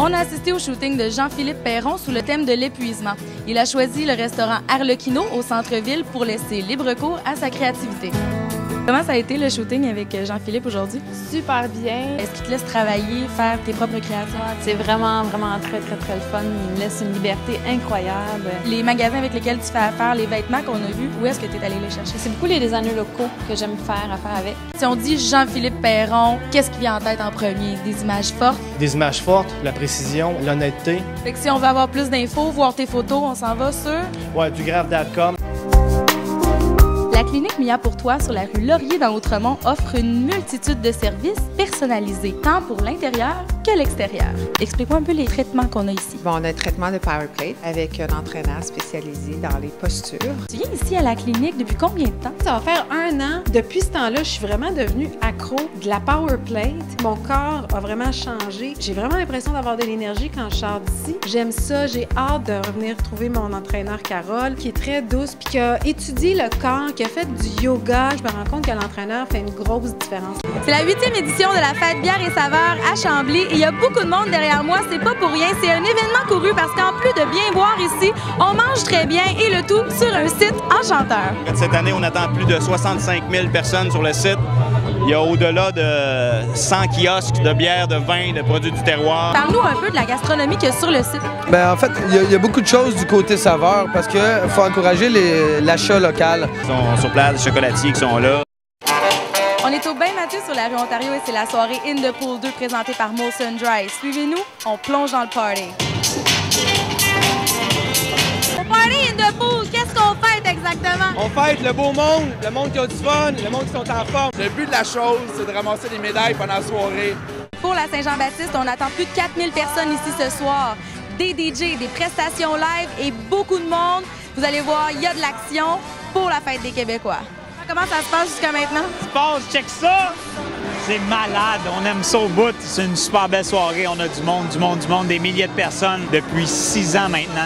On a assisté au shooting de Jean-Philippe Perron sous le thème de l'épuisement. Il a choisi le restaurant Arlequino au centre-ville pour laisser libre cours à sa créativité. Comment ça a été le shooting avec Jean-Philippe aujourd'hui? Super bien. Est-ce qu'il te laisse travailler, faire tes propres créations? C'est vraiment très le fun. Il me laisse une liberté incroyable. Les magasins avec lesquels tu fais affaire, les vêtements qu'on a vus, où est-ce que tu es allé les chercher? C'est beaucoup les designers locaux que j'aime faire affaire avec. Si on dit Jean-Philippe Perron, qu'est-ce qui vient en tête en premier? Des images fortes? Des images fortes, la précision, l'honnêteté. Fait que si on veut avoir plus d'infos, voir tes photos, on s'en va sur... Ouais, du grave.com. La clinique Mia pour toi sur la rue Laurier dans Outremont offre une multitude de services personnalisés, tant pour l'intérieur que l'extérieur. Explique-moi un peu les traitements qu'on a ici. Bon, on a un traitement de Power Plate avec un entraîneur spécialisé dans les postures. Tu viens ici à la clinique depuis combien de temps? Ça va faire 1 an. Depuis ce temps-là, je suis vraiment devenue accro de la Power Plate. Mon corps a vraiment changé. J'ai vraiment l'impression d'avoir de l'énergie quand je sors d'ici. J'aime ça. J'ai hâte de revenir trouver mon entraîneur Carole, qui est très douce, puis qui a étudié le corps, qui a fait du yoga. Je me rends compte que l'entraîneur fait une grosse différence. C'est la 8e édition de la fête bière et saveurs à Chambly et il y a beaucoup de monde derrière moi. C'est pas pour rien. C'est un événement couru parce qu'en plus de bien boire ici, on mange très bien et le tout sur un site enchanteur. Cette année, on attend plus de 65 000 personnes sur le site. Il y a au-delà de 100 kiosques de bière, de vin, de produits du terroir. Parle-nous un peu de la gastronomie qu'il y a sur le site. En fait, il y a beaucoup de choses du côté saveur parce qu'il faut encourager l'achat local. Ils sont sur place, les chocolatiers qui sont là. On est au Bain Mathieu sur la rue Ontario et c'est la soirée In the Pool 2 présentée par Molson Dry. Suivez-nous, on plonge dans le party. Au party In the Pool, qu'est-ce qu'on fête exactement? On fête le beau monde qui a du fun, le monde qui sont en forme. Le but de la chose, c'est de ramasser des médailles pendant la soirée. Pour la Saint-Jean-Baptiste, on attend plus de 4000 personnes ici ce soir. Des DJ, des prestations live et beaucoup de monde. Vous allez voir, il y a de l'action pour la fête des Québécois. Comment ça se passe jusqu'à maintenant? Check ça! C'est malade, on aime ça au bout. C'est une super belle soirée, on a du monde, des milliers de personnes depuis 6 ans maintenant.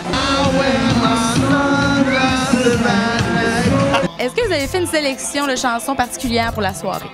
Est-ce que vous avez fait une sélection de chansons particulières pour la soirée?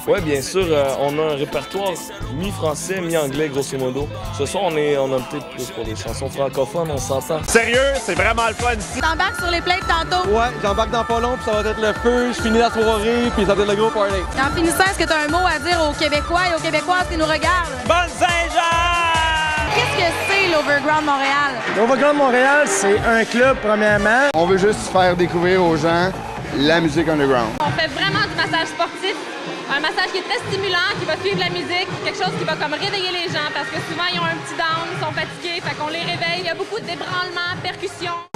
Oui, bien sûr, on a un répertoire mi-français, mi-anglais, grosso modo. Ce soir, on a opté plus pour des chansons francophones, on s'entend. Sérieux, c'est vraiment le fun ici. T'embarques sur les plates tantôt? Ouais, j'embarque dans pas long, puis ça va être le feu, je finis la soirée, puis ça va être le gros party. En finissant, est-ce que tu as un mot à dire aux Québécois et aux Québécoises qui nous regardent? Bonne Saint-Jean! Qu'est-ce que c'est l'Overground Montréal? L'Overground Montréal, c'est un club, premièrement. On veut juste faire découvrir aux gens la musique underground. On fait vraiment du massage sportif. Un massage qui est très stimulant, qui va suivre la musique, quelque chose qui va comme réveiller les gens parce que souvent ils ont un petit down, ils sont fatigués, fait qu'on les réveille. Il y a beaucoup de débranlements, percussions.